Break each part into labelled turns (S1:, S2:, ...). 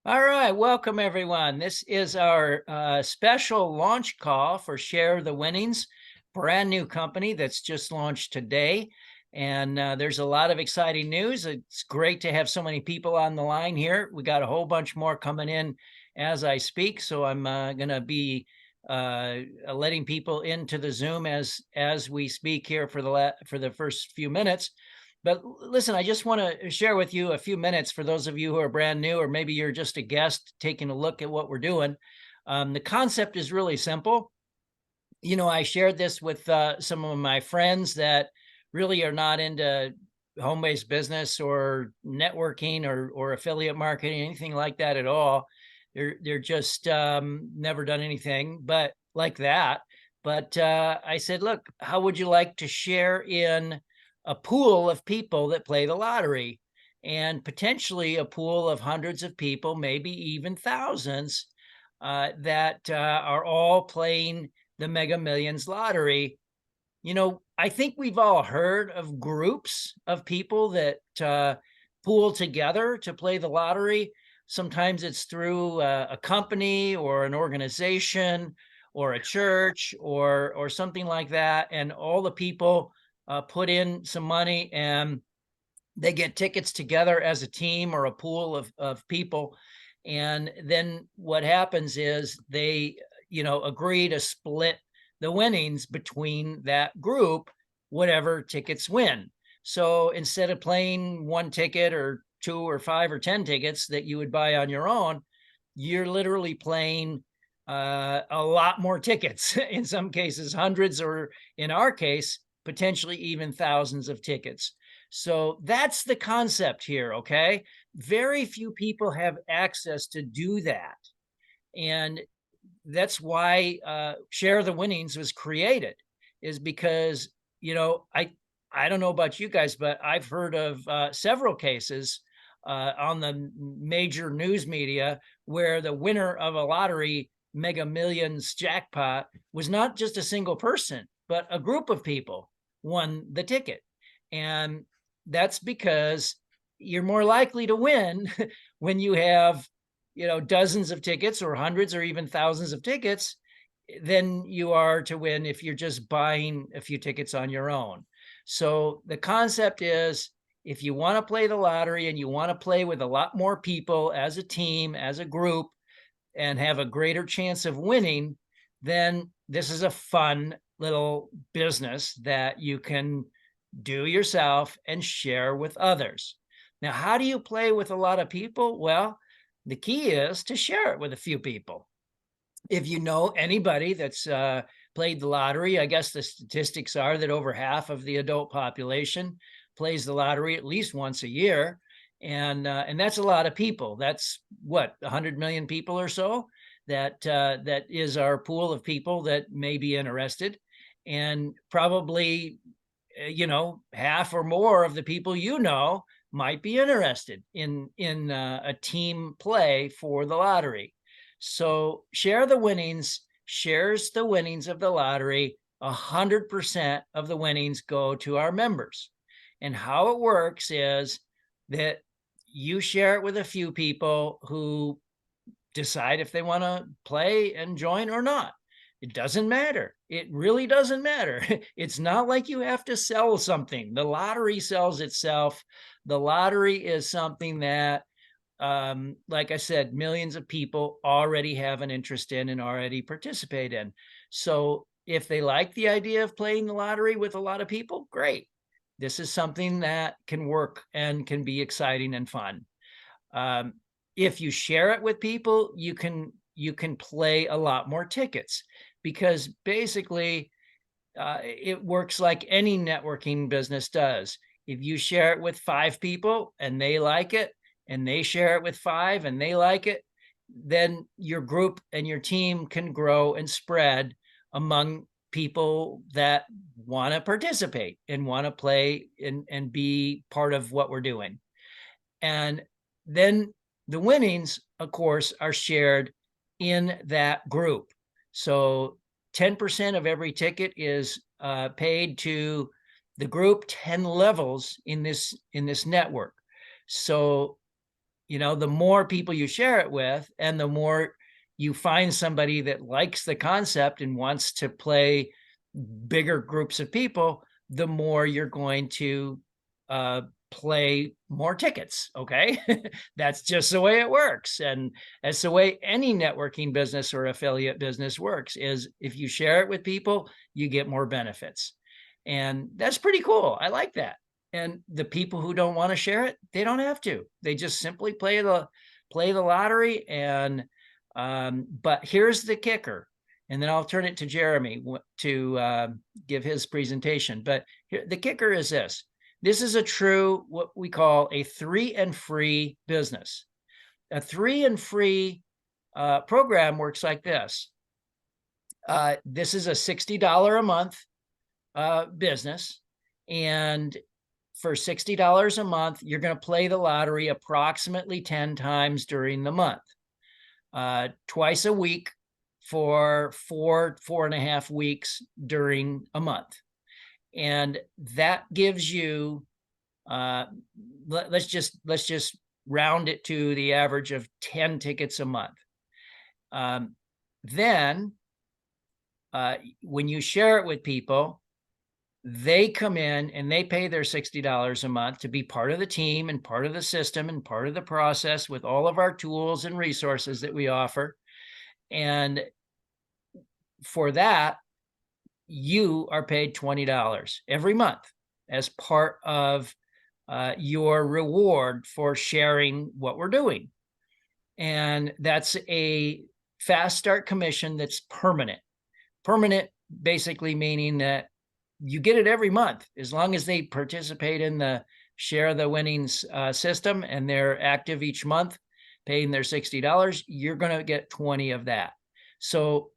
S1: All right, welcome everyone. This is our special launch call for Share the Winnings, brand new company that's just launched today. And there's a lot of exciting news. It's great to have so many people on the line here. We got a whole bunch more coming in as I speak. So I'm going to be letting people into the Zoom as we speak here for for the first few minutes. But listen, I just want to share with you a few minutes for those of you who are brand new, or maybe you're just a guest taking a look at what we're doing. The concept is really simple. I shared this with some of my friends that really are not into home-based business or networking or affiliate marketing, anything like that at all. They're just never done anything but like that. But I said, look, how would you like to share in a pool of people that play the lottery, and potentially a pool of hundreds of people, maybe even thousands, that are all playing the Mega Millions lottery? I think we've all heard of groups of people that pool together to play the lottery. Sometimes it's through a company or an organization or a church or something like that, and all the people put in some money and they get tickets together as a team or a pool of people. And then what happens is they agree to split the winnings between that group, whatever tickets win. So instead of playing one ticket or two or five or 10 tickets that you would buy on your own, you're literally playing a lot more tickets, in some cases hundreds, or in our case potentially even thousands of tickets. So that's the concept here. Okay, very few people have access to do that, and that's why Share the Winnings was created, is because I don't know about you guys, but I've heard of several cases on the major news media where the winner of a lottery Mega Millions jackpot was not just a single person, but a group of people won the ticket. And that's because you're more likely to win when you have dozens of tickets or hundreds or even thousands of tickets than you are to win if you're just buying a few tickets on your own. So the concept is, if you want to play the lottery and you want to play with a lot more people as a team, as a group, and have a greater chance of winning, then this is a fun little business that you can do yourself and share with others. Now, how do you play with a lot of people? Well, the key is to share it with a few people. If you know anybody that's played the lottery, I guess the statistics are that over half of the adult population plays the lottery at least once a year, and that's a lot of people. That's what, 100 million people or so. That is our pool of people that may be interested, and probably half or more of the people might be interested in a team play for the lottery. So Share the Winnings shares the winnings of the lottery. 100% of the winnings go to our members. And how it works is that you share it with a few people who decide if they want to play and join or not. It doesn't matter. It really doesn't matter. It's not like you have to sell something. The lottery sells itself. The lottery is something that, like I said, millions of people already have an interest in and already participate in. So if they like the idea of playing the lottery with a lot of people, great. This is something that can work and can be exciting and fun. Um, if you share it with people, you can play a lot more tickets, because basically it works like any networking business does. If you share it with 5 people and they like it, and they share it with 5 and they like it, then your group and your team can grow and spread among people that want to participate and want to play and be part of what we're doing. And then the winnings, of course, are shared in that group. So 10% of every ticket is paid to the group, 10 levels in this network. So the more people you share it with, and the more you find somebody that likes the concept and wants to play bigger groups of people, the more you're going to play more tickets. Okay. That's just the way it works. And that's the way any networking business or affiliate business works, is if you share it with people, you get more benefits. And that's pretty cool. I like that. And the people who don't want to share it, they don't have to. They just simply play the lottery. And but here's the kicker, and then I'll turn it to Jeremy to give his presentation. But here, the kicker is this: this is a true, what we call a 3 and free business. A 3 and free program works like this. This is a $60 a month business, and for $60 a month, you're going to play the lottery approximately 10 times during the month, twice a week for 4.5 weeks during a month. And that gives you, let's just round it to the average of 10 tickets a month. Then when you share it with people, they come in and they pay their $60 a month to be part of the team and part of the system and part of the process with all of our tools and resources that we offer. And for that, you are paid $20 every month as part of your reward for sharing what we're doing. And that's a fast start commission that's permanent. Permanent basically meaning that you get it every month as long as they participate in the share the winnings system and they're active each month paying their $60. You're going to get 20 of that. So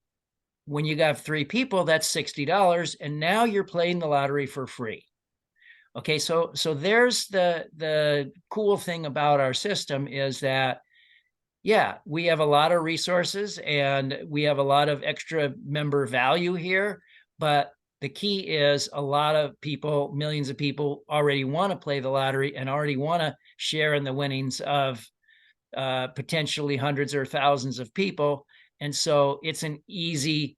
S1: when you got 3 people, that's $60, and now you're playing the lottery for free. Okay, so there's the cool thing about our system is that, yeah, we have a lot of resources and we have a lot of extra member value here, but the key is a lot of people, millions of people, already want to play the lottery and already want to share in the winnings of potentially hundreds or thousands of people. And so it's an easy,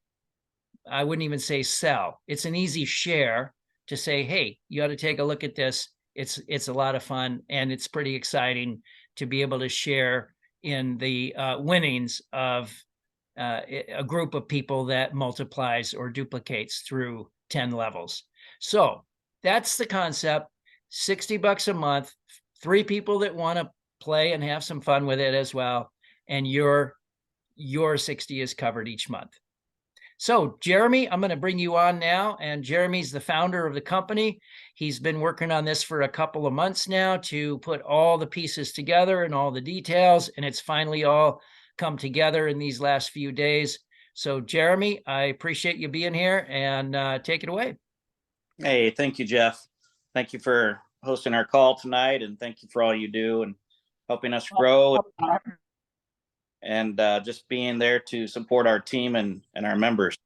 S1: I wouldn't even say sell, it's an easy share to say, hey, you ought to take a look at this. It's a lot of fun, and it's pretty exciting to be able to share in the winnings of a group of people that multiplies or duplicates through 10 levels. So that's the concept. $60 a month, 3 people that want to play and have some fun with it as well, and your 60 is covered each month. So Jeremy, I'm going to bring you on now, and Jeremy's the founder of the company. He's been working on this for a couple of months now to put all the pieces together and all the details, and it's finally all come together in these last few days. So Jeremy, I appreciate you being here, and take it away.
S2: Hey, thank you, Jeff. Thank you for hosting our call tonight, and thank you for all you do and helping us grow and just being there to support our team and our members.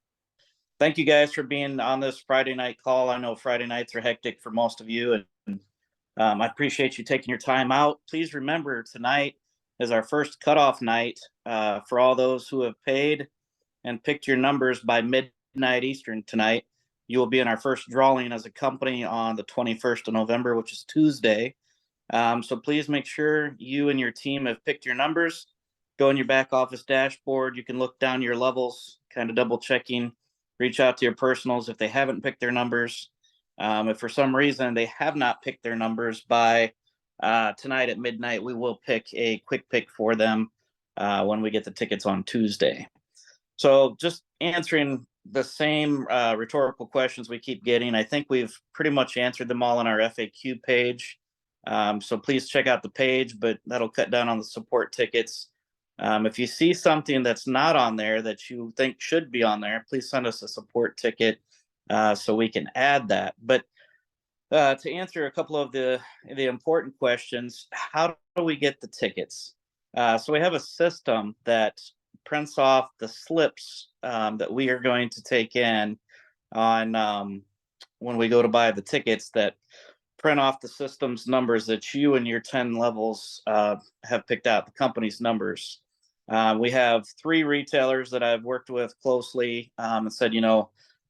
S2: Thank you guys for being on this Friday night call. I know Friday nights are hectic for most of you, and I appreciate you taking your time out. Please remember, tonight is our first cutoff night for all those who have paid and picked your numbers by midnight Eastern tonight. You will be in our first drawing as a company on the 21st of November, which is Tuesday. So please make sure you and your team have picked your numbers. Go in your back office dashboard. You can look down your levels, kind of double checking. Reach out to your personals if they haven't picked their numbers. If for some reason they have not picked their numbers by tonight at midnight, we will pick a quick pick for them when we get the tickets on Tuesday. So just answering the same rhetorical questions we keep getting. I think we've pretty much answered them all on our FAQ page. So please check out the page, but that'll cut down on the support tickets. If you see something that's not on there that you think should be on there, please send us a support ticket so we can add that. But to answer a couple of the important questions, how do we get the tickets? So we have a system that prints off the slips that we are going to take in on when we go to buy the tickets, that print off the system's numbers that you and your 10 levels have picked out, the company's numbers. We have 3 retailers that I've worked with closely and said,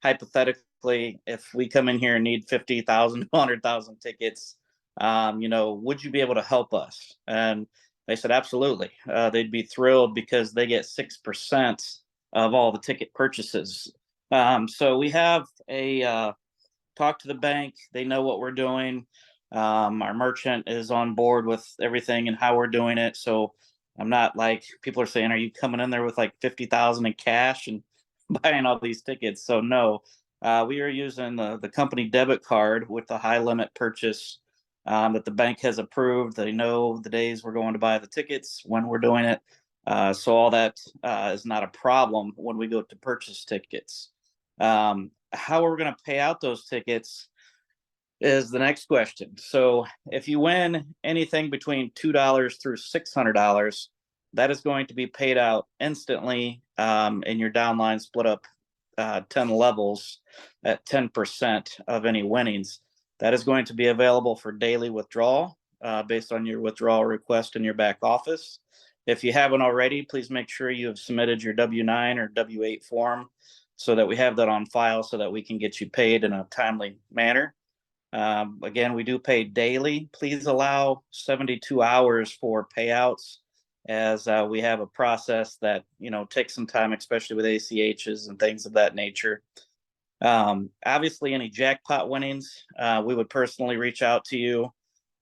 S2: hypothetically, if we come in here and need 50,000, 100,000 tickets, would you be able to help us? And they said, absolutely. They'd be thrilled because they get 6% of all the ticket purchases. So we have a talk to the bank. They know what we're doing. Our merchant is on board with everything and how we're doing it. So I'm not like people are saying, are you coming in there with like 50,000 in cash and buying all these tickets? So no, we are using the company debit card with the high limit purchase that the bank has approved. They know the days we're going to buy the tickets, when we're doing it. So all that is not a problem when we go to purchase tickets. How we're going to pay out those tickets is the next question. So if you win anything between $2 through $600, that is going to be paid out instantly in your downline split up 10 levels at 10% of any winnings. That is going to be available for daily withdrawal based on your withdrawal request in your back office. If you haven't already, please make sure you have submitted your W-9 or W-8 form so that we have that on file so that we can get you paid in a timely manner. Again, we do pay daily. Please allow 72 hours for payouts, as we have a process that takes some time, especially with ACHs and things of that nature. Obviously, any jackpot winnings, we would personally reach out to you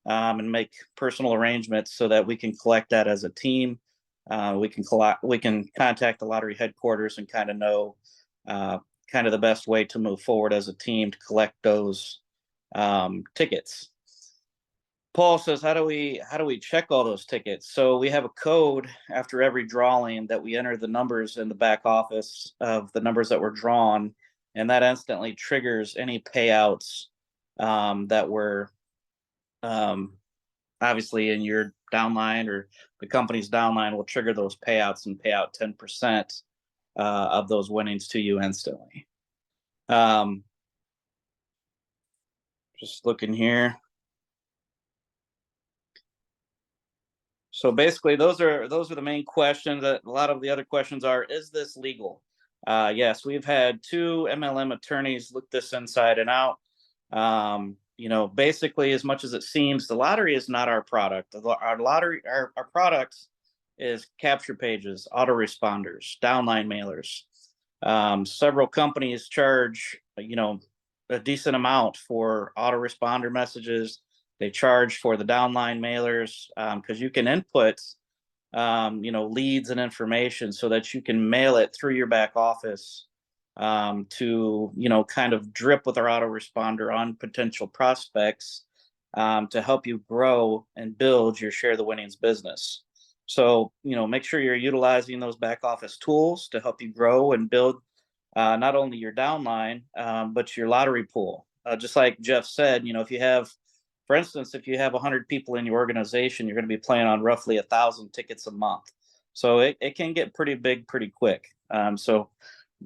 S2: and make personal arrangements so that we can collect that as a team. We can contact the lottery headquarters and kind of know kind of the best way to move forward as a team to collect those tickets. Paul says, how do we check all those tickets? So we have a code after every drawing that we enter the numbers in the back office of the numbers that were drawn, and that instantly triggers any payouts that were obviously in your downline, or the company's downline will trigger those payouts and pay out 10% of those winnings to you instantly. Just looking here. So basically, those are the main questions. That a lot of the other questions are: is this legal? Yes, we've had 2 MLM attorneys look this inside and out. Basically, as much as it seems, the lottery is not our product. Our product is capture pages, autoresponders, downline mailers. Several companies charge, a decent amount for autoresponder messages. They charge for the downline mailers because you can input, leads and information so that you can mail it through your back office to, kind of drip with our autoresponder on potential prospects to help you grow and build your share the winnings business. So, make sure you're utilizing those back office tools to help you grow and build not only your downline, but your lottery pool. Just like Jeff said, if you have, for instance, if you have 100 people in your organization, you're going to be playing on roughly 1,000 tickets a month. So it can get pretty big pretty quick. So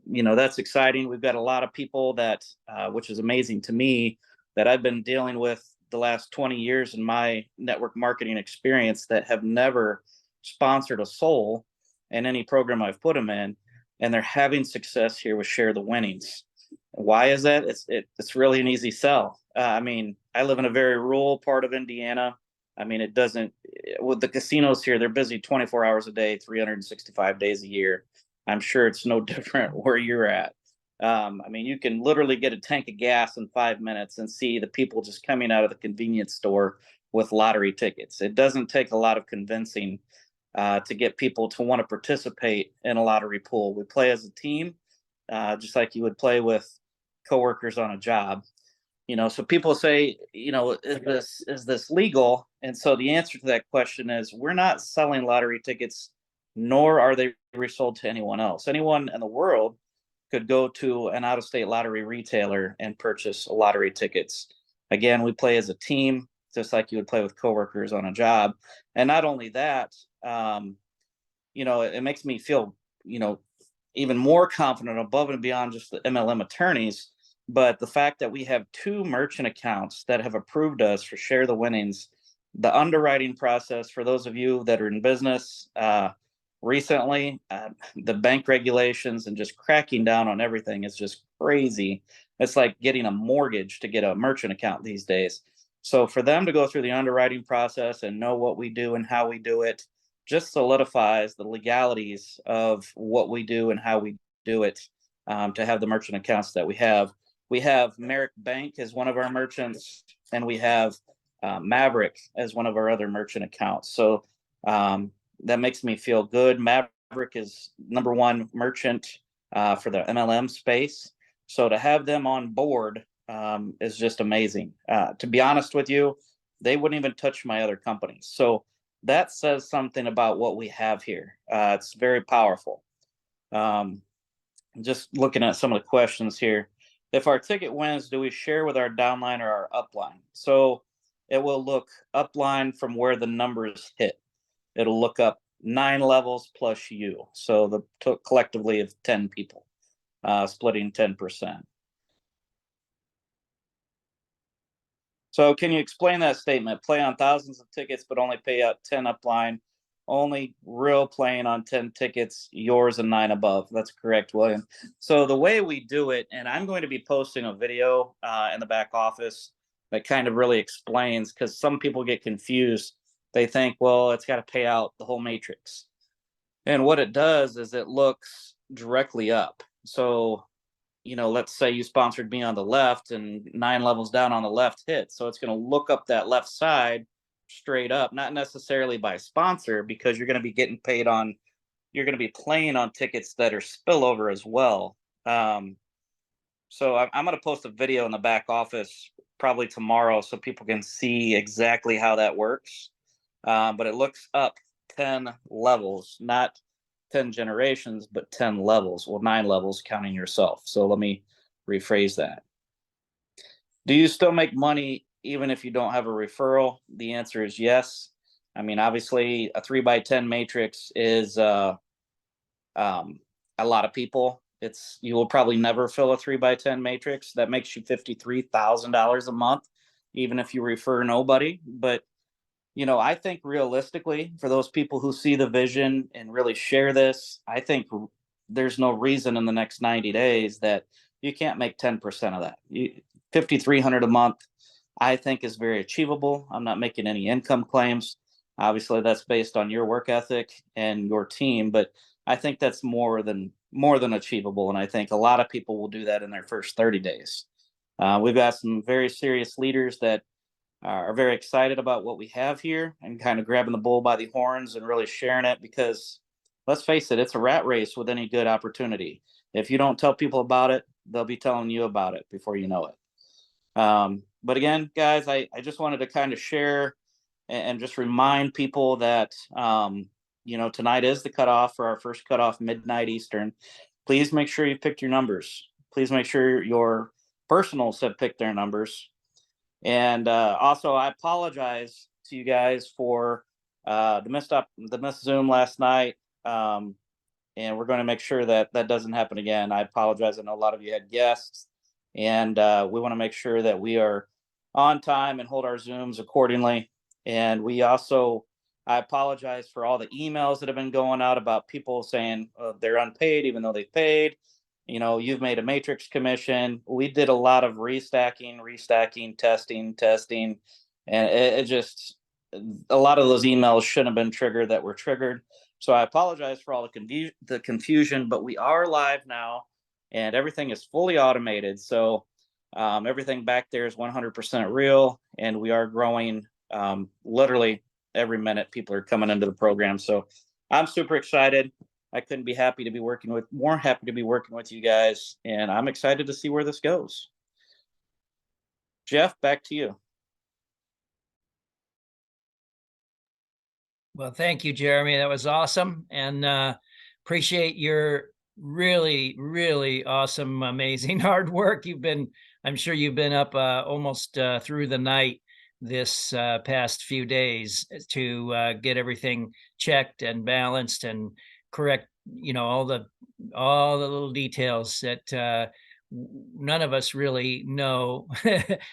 S2: that's exciting. We've got a lot of people that, which is amazing to me, that I've been dealing with the last 20 years in my network marketing experience that have never sponsored a soul in any program I've put them in, and they're having success here with Share the Winnings. Why is that? It's really an easy sell. I live in a very rural part of Indiana. It doesn't, with the casinos here, they're busy 24 hours a day, 365 days a year. I'm sure it's no different where you're at. You can literally get a tank of gas in 5 minutes and see the people just coming out of the convenience store with lottery tickets. It doesn't take a lot of convincing to get people to want to participate in a lottery pool. We play as a team, just like you would play with coworkers on a job. So people say, is this legal? And so the answer to that question is, we're not selling lottery tickets, nor are they resold to anyone else. Anyone in the world could go to an out-of-state lottery retailer and purchase lottery tickets. Again, we play as a team, just like you would play with coworkers on a job. And not only that, it makes me feel, even more confident above and beyond just the MLM attorneys, But the fact that we have 2 merchant accounts that have approved us for Share the Winnings, the underwriting process for those of you that are in business recently, the bank regulations and just cracking down on everything is just crazy. It's like getting a mortgage to get a merchant account these days. So for them to go through the underwriting process and know what we do and how we do it just solidifies the legalities of what we do and how we do it, to have the merchant accounts that we have. We have Merrick Bank as one of our merchants, and we have Maverick as one of our other merchant accounts. So that makes me feel good. Maverick is #1 merchant for the MLM space. So to have them on board is just amazing. To be honest with you, they wouldn't even touch my other companies. So that says something about what we have here. It's very powerful. Just looking at some of the questions here. If our ticket wins, do we share with our downline or our upline? So it will look upline from where the numbers hit. It'll look up 9 levels plus you. So the collectively of 10 people, splitting 10%. So can you explain that statement? Play on thousands of tickets, but only pay out 10 upline. Only real playing on 10 tickets, yours and 9 above. That's correct, William. So the way we do it, and I'm going to be posting a video in the back office that kind of really explains, because some people get confused. They think, well, it's got to pay out the whole matrix. And what it does is it looks directly up. So, let's say you sponsored me on the left and 9 levels down on the left hit. So it's going to look up that left side straight up, not necessarily by sponsor, because you're going to be getting paid on, you're going to be playing on tickets that are spillover as well. So I'm going to post a video in the back office probably tomorrow so people can see exactly how that works. But it looks up 10 levels, not 10 generations, but 10 levels. Well, 9 levels counting yourself. So let me rephrase that. Do you still make money even if you don't have a referral? The answer is yes. I mean, obviously, a 3x10 matrix is a lot of people. You will probably never fill a 3x10 matrix. That makes you $53,000 a month, even if you refer nobody. But I think realistically, for those people who see the vision and really share this, I think there's no reason in the next 90 days that you can't make 10% of that. 5,300 a month, I think, is very achievable. I'm not making any income claims. Obviously, that's based on your work ethic and your team, but I think that's more than achievable. And I think a lot of people will do that in their first 30 days. We've got some very serious leaders that are very excited about what we have here and kind of grabbing the bull by the horns and really sharing it, because let's face it, it's a rat race with any good opportunity. If you don't tell people about it, they'll be telling you about it before you know it. But again, guys, I just wanted to kind of share and just remind people that, tonight is the cutoff for our first cutoff, midnight Eastern. Please make sure you picked your numbers. Please make sure your personals have picked their numbers. And also, I apologize to you guys for the missed Zoom last night. And we're going to make sure that doesn't happen again. I apologize. I know a lot of you had guests, and we want to make sure that we are on time and hold our Zooms accordingly. And I apologize for all the emails that have been going out about people saying they're unpaid, even though they paid. You've made a matrix commission. We did a lot of restacking, testing, and it just, a lot of those emails shouldn't have been triggered that were triggered. So I apologize for all the confusion, but we are live now and everything is fully automated. So everything back there is 100% real, and we are growing literally every minute. People are coming into the program. So I'm super excited. I couldn't be more happy to be working with you guys, and I'm excited to see where this goes. Jeff, back to you.
S1: Well, thank you, Jeremy. That was awesome, and appreciate your really, really awesome, amazing hard work. I'm sure you've been up almost through the night this past few days to get everything checked and balanced and correct, all the little details that none of us really know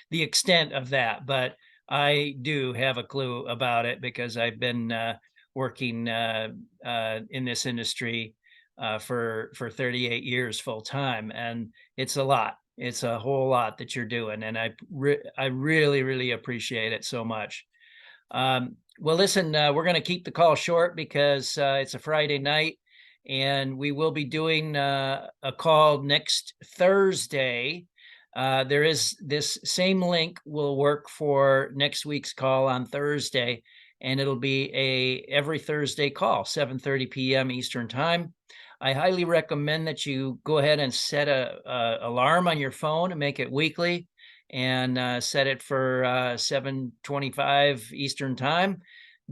S1: the extent of that, but I do have a clue about it because I've been working in this industry for 38 years full time, and it's a lot. It's a whole lot that you're doing, and I really really appreciate it so much. Well, listen, we're going to keep the call short because it's a Friday night, and we will be doing a call next Thursday. There is this same link will work for next week's call on Thursday, and it'll be a every Thursday call, 7:30 p.m. Eastern time. I highly recommend that you go ahead and set a alarm on your phone and make it weekly, and set it for 7:25 Eastern time.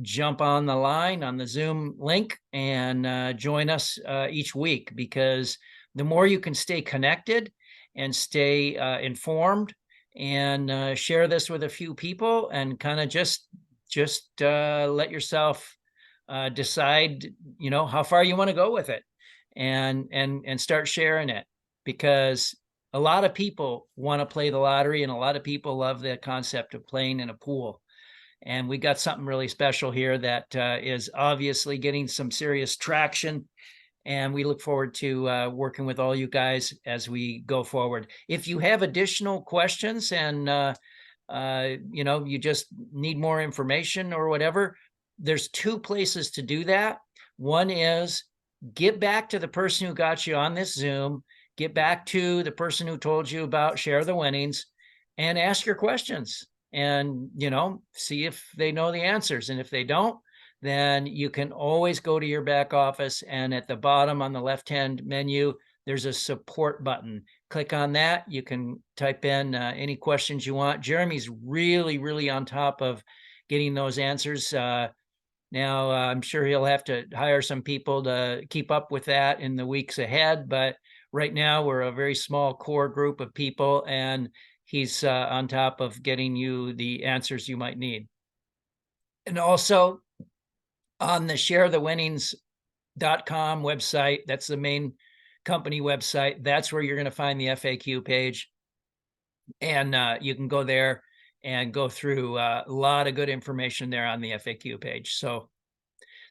S1: Jump on the line on the Zoom link and join us each week, because the more you can stay connected and stay informed and share this with a few people and kind of just let yourself decide, how far you want to go with it, and start sharing it, because a lot of people want to play the lottery, and a lot of people love the concept of playing in a pool. And we got something really special here that is obviously getting some serious traction. And we look forward to working with all you guys as we go forward. If you have additional questions and you just need more information or whatever, there's two places to do that. One is get back to the person who got you on this Zoom, get back to the person who told you about Share the Winnings, and ask your questions and, see if they know the answers. And if they don't, then you can always go to your back office, and at the bottom on the left-hand menu, there's a support button. Click on that. You can type in any questions you want. Jeremy's really, really on top of getting those answers. Now, I'm sure he'll have to hire some people to keep up with that in the weeks ahead. But right now, we're a very small core group of people, and he's on top of getting you the answers you might need. And also on the sharethewinnings.com website, that's the main company website. That's where you're going to find the FAQ page. And you can go there and go through a lot of good information there on the FAQ page. So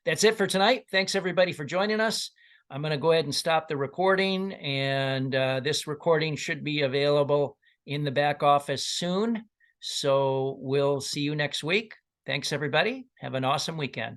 S1: that's it for tonight. Thanks everybody for joining us. I'm going to go ahead and stop the recording, and this recording should be available in the back office soon. So we'll see you next week. Thanks everybody. Have an awesome weekend.